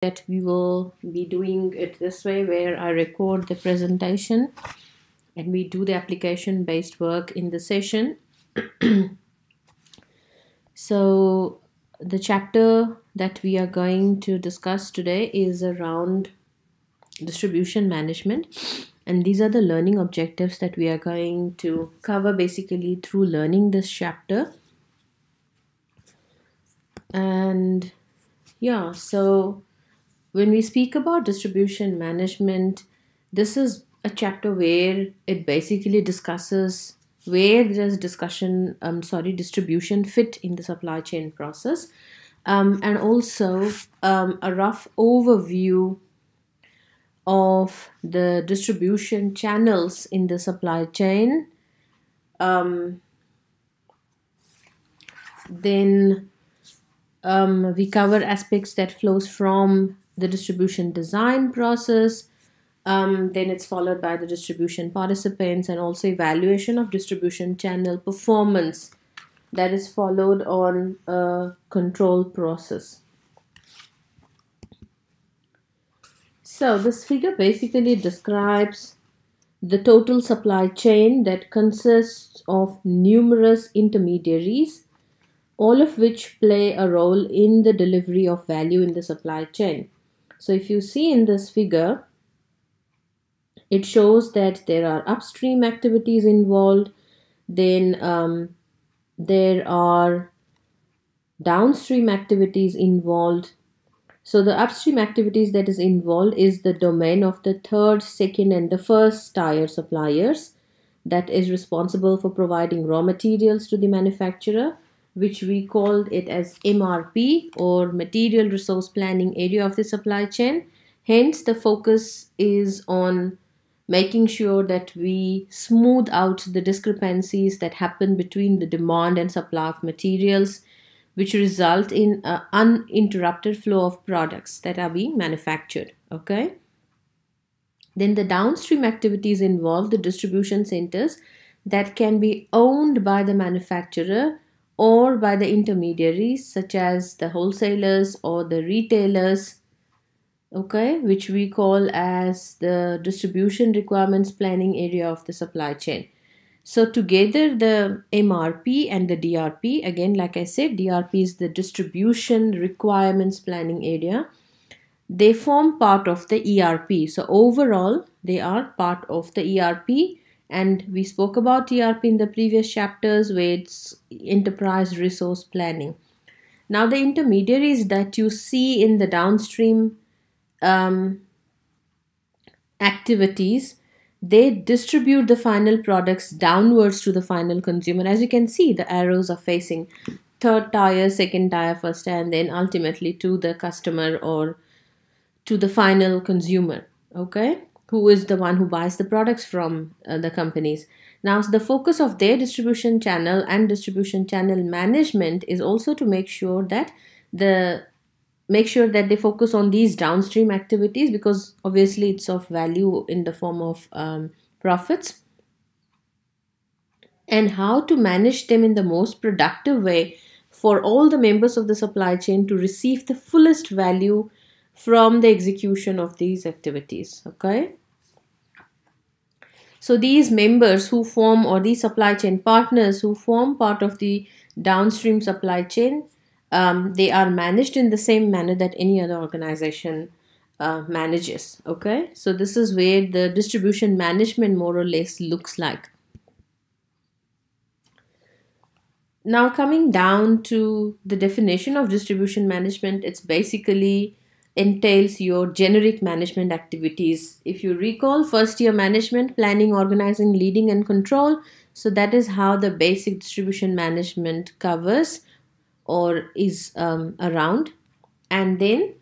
that we will be doing it this way, where I record the presentation and we do the application based work in the session. So the chapter that we are going to discuss today is around distribution management, and these are the learning objectives that we are going to cover basically through learning this chapter. And yeah, so when we speak about distribution management, this is a chapter where it basically discusses where does distribution fit in the supply chain process, and also a rough overview of the distribution channels in the supply chain. Then we cover aspects that flows from the distribution design process. Then it's followed by the distribution participants and also evaluation of distribution channel performance. That is followed on a control process. So this figure basically describes the total supply chain that consists of numerous intermediaries, all of which play a role in the delivery of value in the supply chain. So if you see in this figure, it shows that there are upstream activities involved, then there are downstream activities involved. So the upstream activities that is involved is the domain of the third, second, and the first tier suppliers that is responsible for providing raw materials to the manufacturer, which we called it as MRP, or Material Resource Planning area of the supply chain. Hence, the focus is on making sure that we smooth out the discrepancies that happen between the demand and supply of materials, which result in an uninterrupted flow of products that are being manufactured. Okay. Then the downstream activities involve the distribution centers that can be owned by the manufacturer or by the intermediaries, such as the wholesalers or the retailers, okay, which we call as the distribution requirements planning area of the supply chain. So together, the MRP and the DRP, again, like I said, DRP is the distribution requirements planning area. They form part of the ERP. So overall, they are part of the ERP. And we spoke about ERP in the previous chapters, where it's enterprise resource planning. Now, the intermediaries that you see in the downstream activities, they distribute the final products downwards to the final consumer. As you can see, the arrows are facing third tier, second tier, first tier, and then ultimately to the customer or to the final consumer, okay, who is the one who buys the products from the companies. Now, the focus of their distribution channel and distribution channel management is also to make sure that they focus on these downstream activities, because obviously it's of value in the form of profits, and how to manage them in the most productive way for all the members of the supply chain to receive the fullest value from the execution of these activities. Okay. So these members who form, or these supply chain partners who form part of the downstream supply chain, they are managed in the same manner that any other organization manages. Okay, so this is where the distribution management more or less looks like. Now, coming down to the definition of distribution management, it's basically entails your generic management activities. If you recall, first year management, planning, organizing, leading, and control. So that is how the basic distribution management covers or is around. And then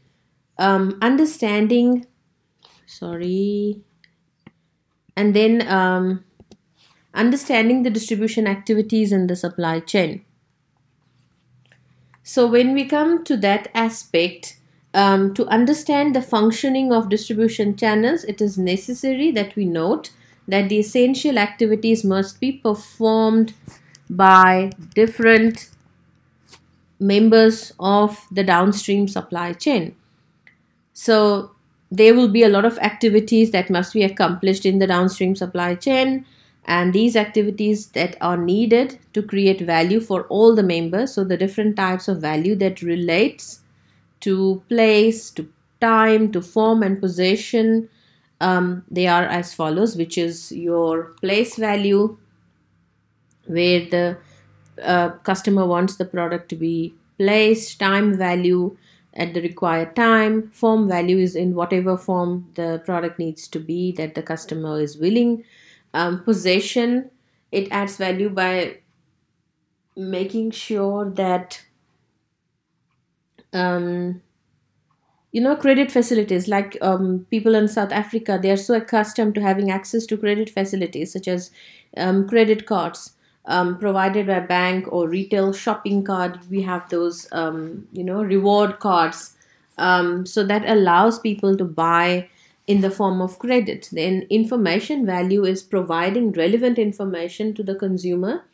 understanding the distribution activities in the supply chain. So when we come to that aspect, to understand the functioning of distribution channels, it is necessary that we note that the essential activities must be performed by different members of the downstream supply chain. So there will be a lot of activities that must be accomplished in the downstream supply chain, and these activities that are needed to create value for all the members. So the different types of value that relates to place, to time, to form and possession, they are as follows, which is your place value, where the customer wants the product to be placed, time value at the required time, form value is in whatever form the product needs to be that the customer is willing. Possession, it adds value by making sure that um, credit facilities, like people in South Africa, they are so accustomed to having access to credit facilities such as credit cards provided by bank or retail shopping card. We have those reward cards, so that allows people to buy in the form of credit. Then information value is providing relevant information to the consumer,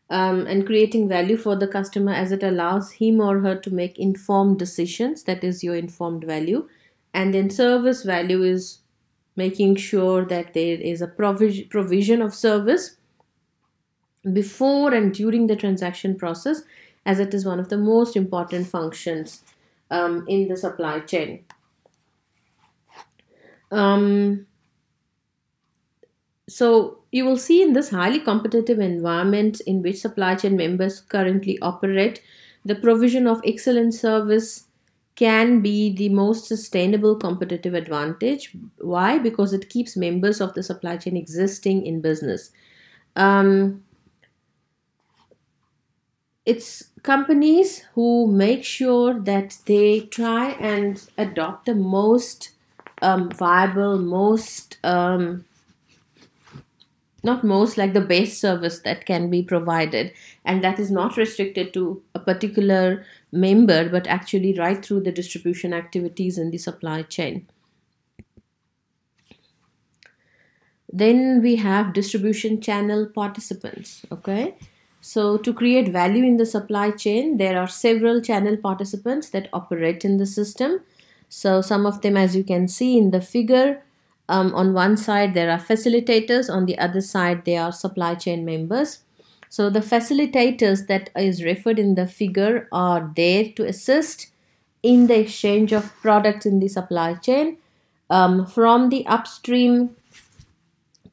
and creating value for the customer as it allows him or her to make informed decisions. That is your informed value. And then service value is making sure that there is a provision of service before and during the transaction process, as it is one of the most important functions in the supply chain. So you will see in this highly competitive environment in which supply chain members currently operate, the provision of excellent service can be the most sustainable competitive advantage. Why? Because it keeps members of the supply chain existing in business. It's companies who make sure that they try and adopt the most viable, not most, like the best service that can be provided, and that is not restricted to a particular member but actually right through the distribution activities in the supply chain. Then we have distribution channel participants. Okay, so to create value in the supply chain, there are several channel participants that operate in the system. So some of them, as you can see in the figure, on one side there are facilitators, on the other side they are supply chain members. So the facilitators that is referred in the figure are there to assist in the exchange of products in the supply chain, from the upstream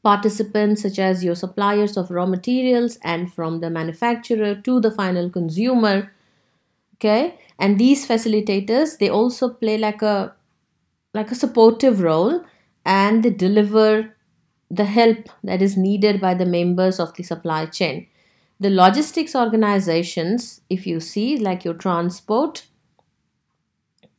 participants such as your suppliers of raw materials, and from the manufacturer to the final consumer. Okay, and these facilitators, they also play like a supportive role, and they deliver the help that is needed by the members of the supply chain. The logistics organizations, if you see, like your transport,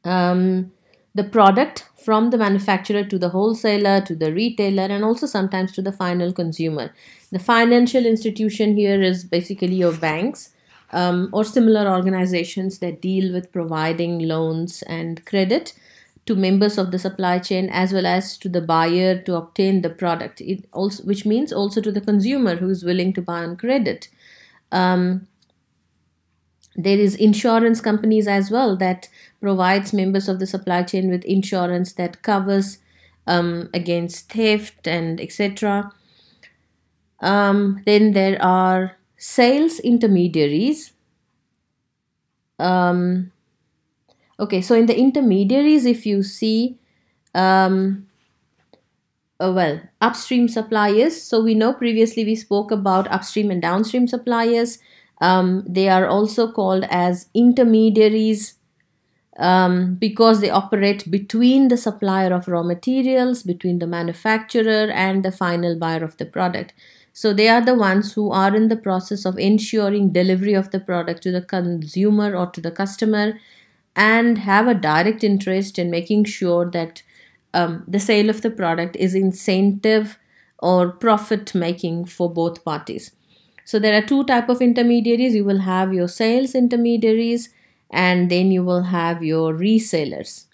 the product from the manufacturer to the wholesaler, to the retailer, and also sometimes to the final consumer. The financial institution here is basically your banks, or similar organizations that deal with providing loans and credit to members of the supply chain, as well as to the buyer to obtain the product. It also, which means also to the consumer who is willing to buy on credit. There is insurance companies as well that provides members of the supply chain with insurance that covers against theft and etc. Then there are sales intermediaries. Okay, so in the intermediaries, if you see, upstream suppliers. So we know previously we spoke about upstream and downstream suppliers. They are also called as intermediaries because they operate between the supplier of raw materials, between the manufacturer and the final buyer of the product. So they are the ones who are in the process of ensuring delivery of the product to the consumer or to the customer, and have a direct interest in making sure that the sale of the product is incentive or profit making for both parties. So there are two types of intermediaries. You will have your sales intermediaries, and then you will have your resellers.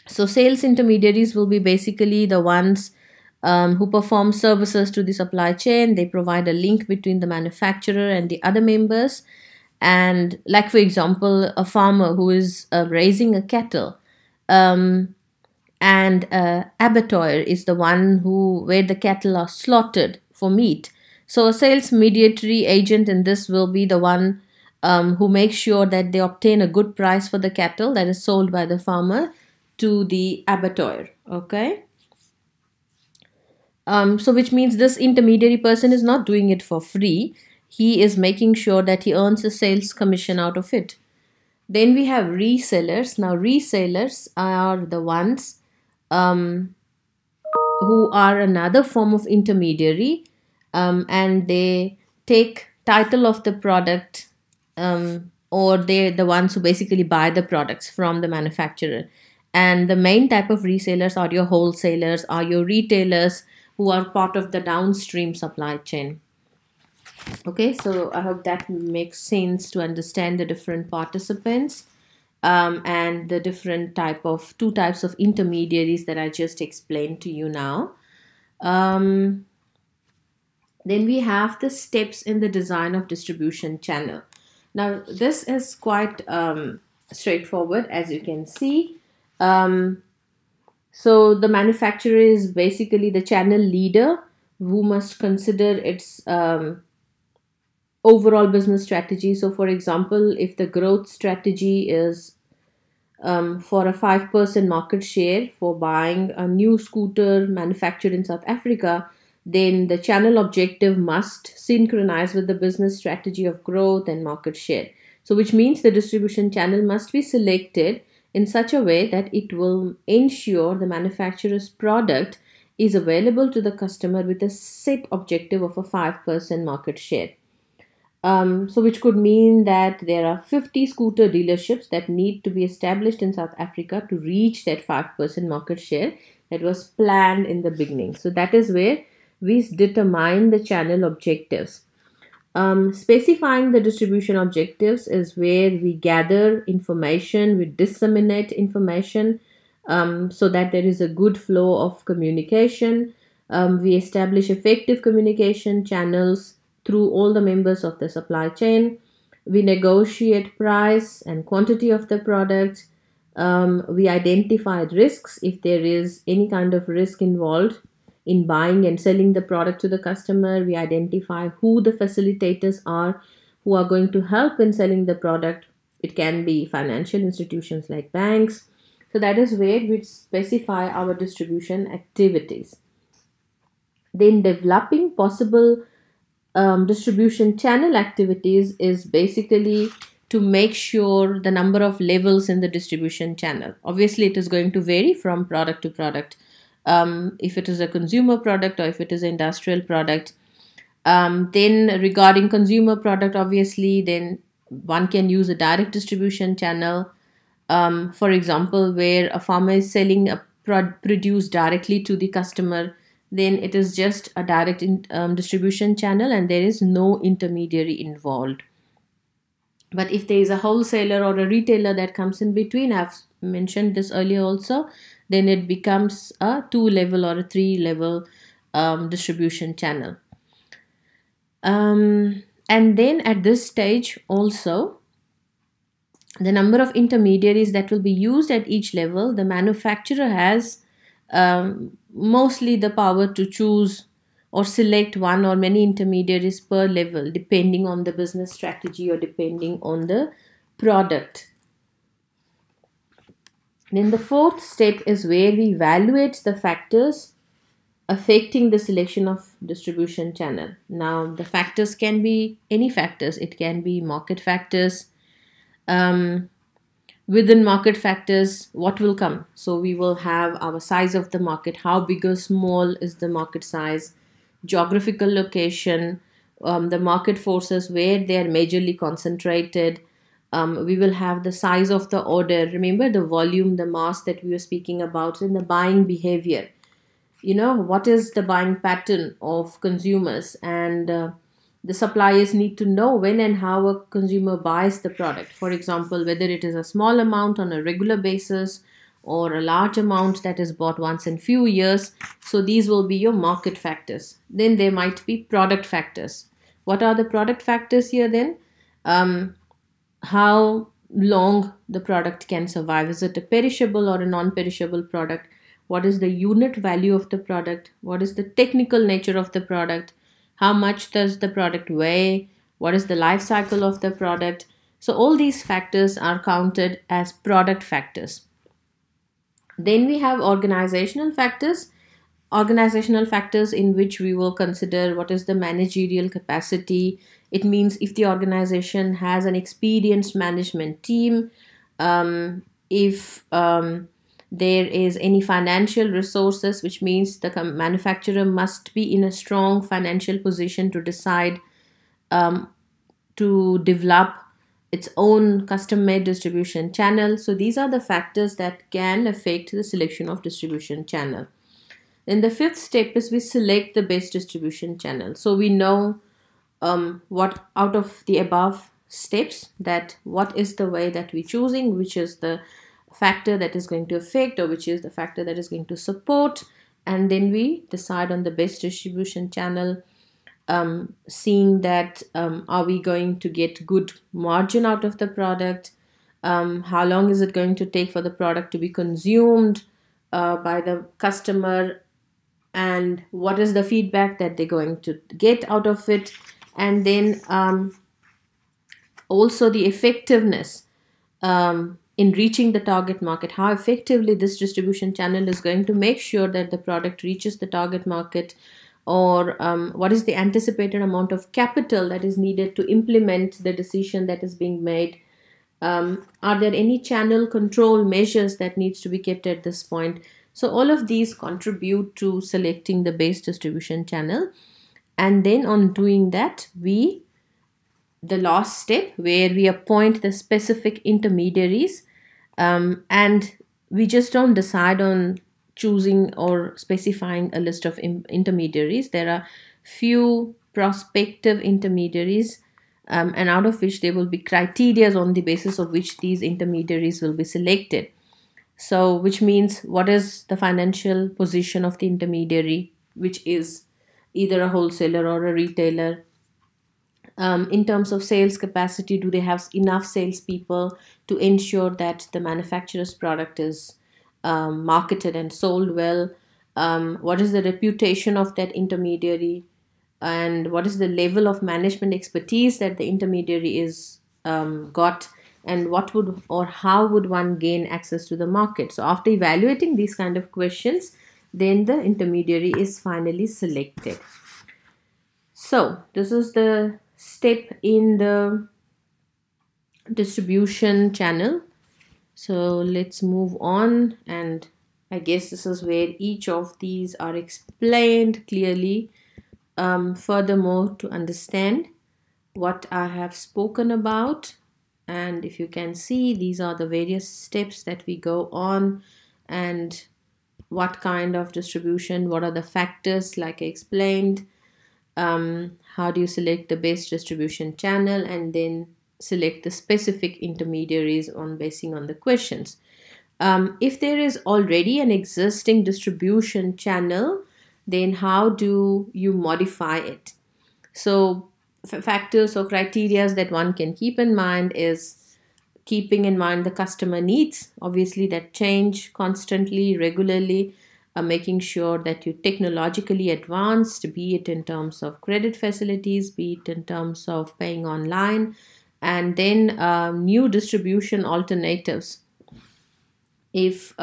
So sales intermediaries will be basically the ones who perform services to the supply chain. They provide a link between the manufacturer and the other members. And like, for example, a farmer who is raising a cattle, And abattoir is the one where the cattle are slaughtered for meat. So a sales mediatory agent in this will be the one who makes sure that they obtain a good price for the cattle that is sold by the farmer to the abattoir. Okay. So which means this intermediary person is not doing it for free. He is making sure that he earns a sales commission out of it. Then we have resellers. Now resellers are the ones who are another form of intermediary, and they take title of the product, or they're the ones who basically buy the products from the manufacturer. And the main type of resellers are your wholesalers, are your retailers who are part of the downstream supply chain. Okay, so I hope that makes sense to understand the different participants, and the different two types of intermediaries that I just explained to you now. Then we have the steps in the design of distribution channel. Now this is quite straightforward, as you can see. So the manufacturer is basically the channel leader who must consider its overall business strategy. So for example, if the growth strategy is for a 5% market share for buying a new scooter manufactured in South Africa, then the channel objective must synchronize with the business strategy of growth and market share. So which means the distribution channel must be selected in such a way that it will ensure the manufacturer's product is available to the customer with a set objective of a 5% market share. So which could mean that there are 50 scooter dealerships that need to be established in South Africa to reach that 5% market share that was planned in the beginning. So that is where we determine the channel objectives. Specifying the distribution objectives is where we gather information, we disseminate information, so that there is a good flow of communication. We establish effective communication channels through all the members of the supply chain. We negotiate price and quantity of the product. We identify risks if there is any kind of risk involved in buying and selling the product to the customer. We identify who the facilitators are who are going to help in selling the product. It can be financial institutions like banks. So that is where we specify our distribution activities. Then developing possible distribution channel activities is basically to make sure the number of levels in the distribution channel. Obviously, it is going to vary from product to product. If it is a consumer product or if it is an industrial product. Then regarding consumer product, obviously, then one can use a direct distribution channel. For example, where a farmer is selling a produce directly to the customer, then it is just a direct distribution channel and there is no intermediary involved. But if there is a wholesaler or a retailer that comes in between, I've mentioned this earlier also, then it becomes a 2-level or a 3-level distribution channel. And then at this stage also, the number of intermediaries that will be used at each level, the manufacturer has mostly the power to choose or select one or many intermediaries per level, depending on the business strategy or depending on the product. Then the fourth step is where we evaluate the factors affecting the selection of distribution channel. Now, the factors can be any factors. It can be market factors. Within market factors, what will come? So we will have our size of the market. How big or small is the market size? Geographical location, the market forces, where they are majorly concentrated. We will have the size of the order. Remember the volume, the mass that we were speaking about in the buying behavior. You know, what is the buying pattern of consumers, and the suppliers need to know when and how a consumer buys the product. For example, whether it is a small amount on a regular basis or a large amount that is bought once in few years. So these will be your market factors. Then there might be product factors. What are the product factors here then? How long the product can survive. Is it a perishable or a non-perishable product? What is the unit value of the product? What is the technical nature of the product? How much does the product weigh? What is the life cycle of the product? So all these factors are counted as product factors. Then we have organizational factors in which we will consider what is the managerial capacity. It means if the organization has an experienced management team, if there is any financial resources, which means the manufacturer must be in a strong financial position to decide to develop its own custom made distribution channel. So these are the factors that can affect the selection of distribution channel. Then the fifth step is we select the best distribution channel. So we know what out of the above steps, that what is the way that we're choosing, which is the factor that is going to affect, or which is the factor that is going to support, and then we decide on the best distribution channel, seeing that are we going to get good margin out of the product, how long is it going to take for the product to be consumed by the customer, and what is the feedback that they're going to get out of it, and then also the effectiveness in reaching the target market, how effectively this distribution channel is going to make sure that the product reaches the target market, or what is the anticipated amount of capital that is needed to implement the decision that is being made. Are there any channel control measures that needs to be kept at this point? So all of these contribute to selecting the base distribution channel. And then on doing that, the last step where we appoint the specific intermediaries, and we just don't decide on choosing or specifying a list of intermediaries. There are few prospective intermediaries, and out of which there will be criteria on the basis of which these intermediaries will be selected. So which means what is the financial position of the intermediary, which is either a wholesaler or a retailer. In terms of sales capacity, do they have enough salespeople to ensure that the manufacturer's product is marketed and sold well? What is the reputation of that intermediary? And what is the level of management expertise that the intermediary is got? And what would or how would one gain access to the market? So after evaluating these kind of questions, then the intermediary is finally selected. So this is the step in the distribution channel. So let's move on, and I guess this is where each of these are explained clearly, furthermore to understand what I have spoken about. And if you can see, these are the various steps that we go on, and what kind of distribution, what are the factors like I explained, how do you select the best distribution channel, and then select the specific intermediaries basing on the questions. If there is already an existing distribution channel, then how do you modify it? So factors or criteria that one can keep in mind is keeping in mind the customer needs, obviously, that change constantly, regularly, making sure that you're technologically advanced, be it in terms of credit facilities, be it in terms of paying online, and then new distribution alternatives, if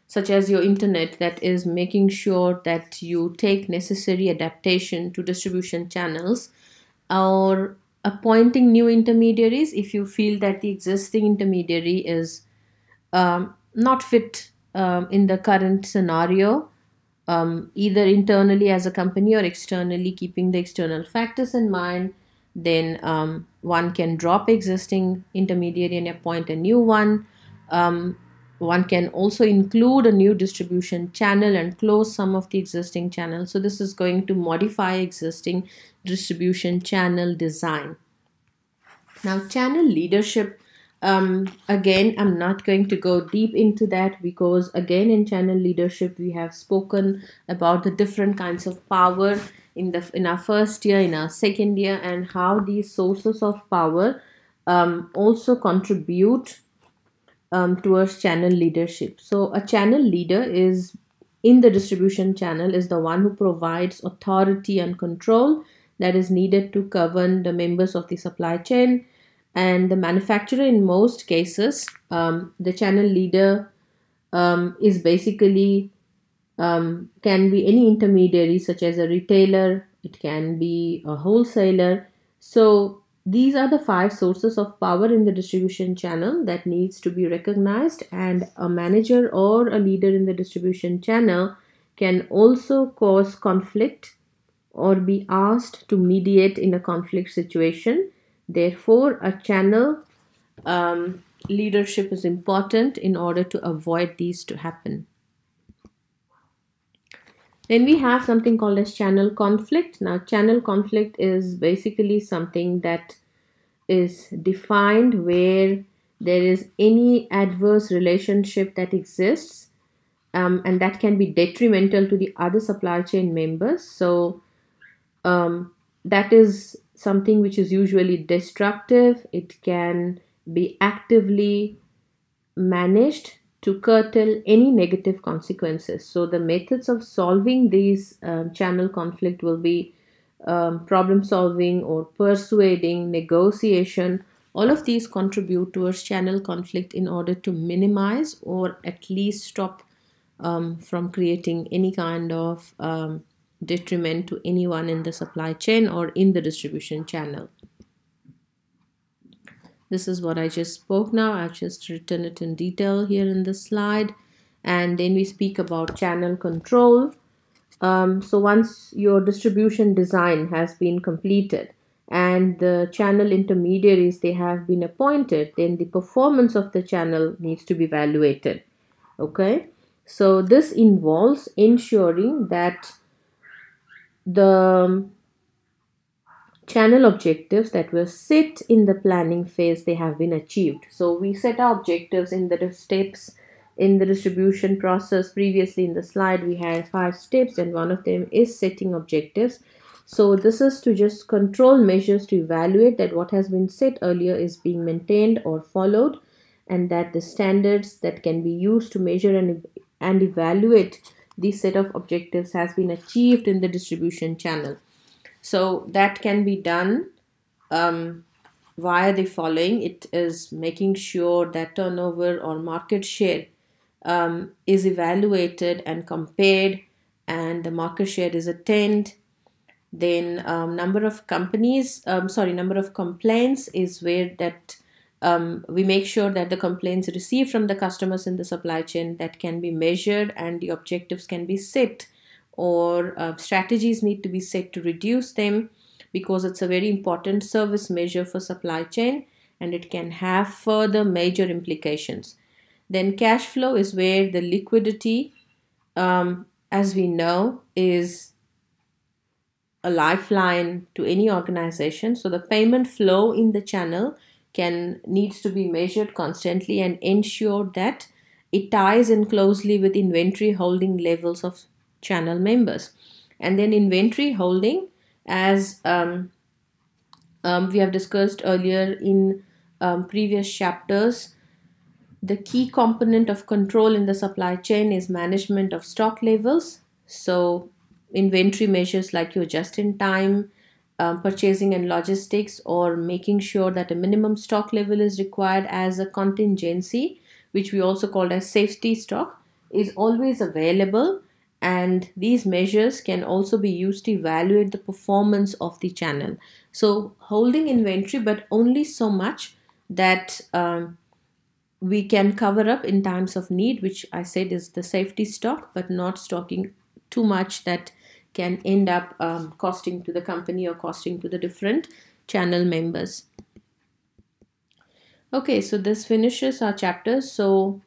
such as your internet, that is making sure that you take necessary adaptation to distribution channels, or appointing new intermediaries if you feel that the existing intermediary is not fit in the current scenario, either internally as a company or externally, keeping the external factors in mind. Then one can drop existing intermediary and appoint a new one. One can also include a new distribution channel and close some of the existing channels. So this is going to modify existing distribution channel design. Now, channel leadership, again, I'm not going to go deep into that, because again, in channel leadership, we have spoken about the different kinds of power in our first year, in our second year, and how these sources of power also contribute towards channel leadership. So a channel leader is in the distribution channel is the one who provides authority and control that is needed to govern the members of the supply chain. And the manufacturer, in most cases, the channel leader is basically can be any intermediary, such as a retailer, it can be a wholesaler. So these are the five sources of power in the distribution channel that needs to be recognized, and a manager or a leader in the distribution channel can also cause conflict or be asked to mediate in a conflict situation. Therefore, a channel leadership is important in order to avoid these to happen. Then we have something called as channel conflict. Now, channel conflict is basically something that is defined where there is any adverse relationship that exists, and that can be detrimental to the other supply chain members. So, that is something which is usually destructive. It can be actively managed to curtail any negative consequences. So the methods of solving these channel conflict will be problem solving or persuading, negotiation. All of these contribute towards channel conflict in order to minimize or at least stop from creating any kind of detriment to anyone in the supply chain or in the distribution channel. This is what I just spoke now. I've just written it in detail here in this slide. And then we speak about channel control. So once your distribution design has been completed and the channel intermediaries, they have been appointed, then the performance of the channel needs to be evaluated. Okay. So this involves ensuring that the channel objectives that were set in the planning phase, they have been achieved. So we set our objectives in the steps in the distribution process. Previously in the slide we had 5 steps, and one of them is setting objectives. So this is to just control measures to evaluate that what has been set earlier is being maintained or followed, and that the standards that can be used to measure and evaluate this set of objectives has been achieved in the distribution channel. So that can be done via the following. It is making sure that turnover or market share is evaluated and compared, and the market share is attained. Then number of complaints is where that we make sure that the complaints received from the customers in the supply chain that can be measured, and the objectives can be set, or strategies need to be set to reduce them, because it's a very important service measure for supply chain and it can have further major implications. Then cash flow is where the liquidity, as we know, is a lifeline to any organization. So the payment flow in the channel needs to be measured constantly and ensure that it ties in closely with inventory holding levels of channel members. And then inventory holding, as we have discussed earlier in previous chapters, the key component of control in the supply chain is management of stock levels. So inventory measures like your just-in-time purchasing and logistics, or making sure that a minimum stock level is required as a contingency, which we also call as safety stock, is always available. And these measures can also be used to evaluate the performance of the channel. So holding inventory, but only so much that we can cover up in times of need, which I said is the safety stock, but not stocking too much that can end up costing to the company or costing to the different channel members. Okay, so this finishes our chapter. So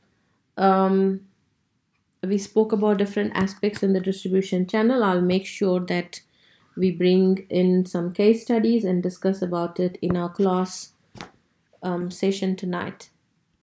we spoke about different aspects in the distribution channel. I'll make sure that we bring in some case studies and discuss about it in our class session tonight.